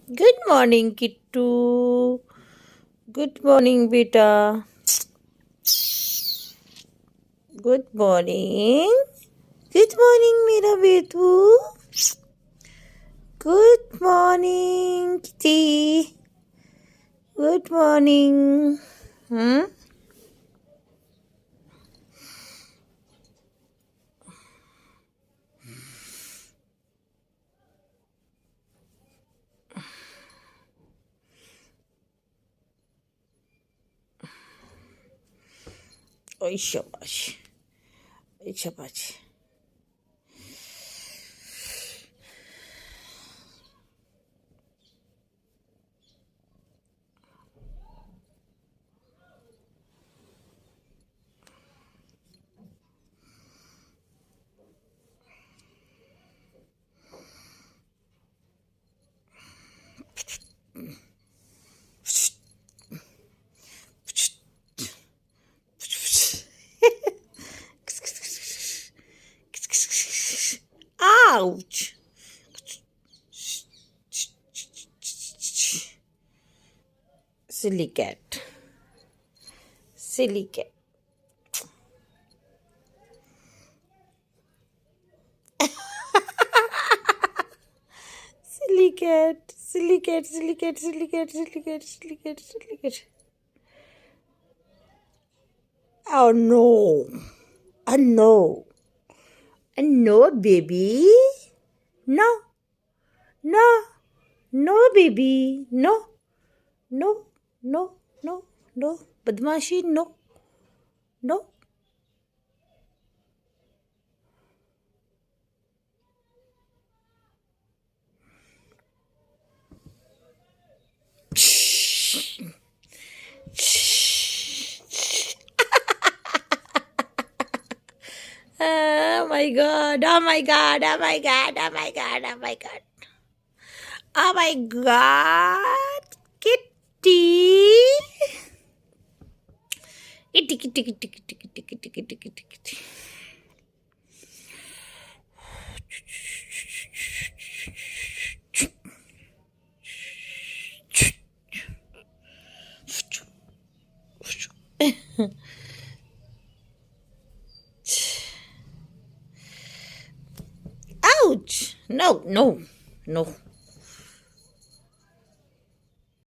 Good morning, Kittu. Good morning, beta. Good morning. Good morning, मेरा बेटू. Good morning, Kitty. Good morning. Hmm? Oi, shabash. Oi, shabash. Ouch. Silly cat. Silly cat. Silly cat. Silly cat. Silly cat. Silly cat. Silly cat. Silly cat. Silly cat. Oh no. Oh no. No, baby. No, no, no, baby. No, no, no, no, no. Badmashi, no, no. Oh my god, oh my god, oh my god, oh my god, oh my god. Oh my god, Kitty. Kitty, kitty, kitty, kitty, kitty, kitty, kitty, kitty, kitty. Ouch! No, no, no.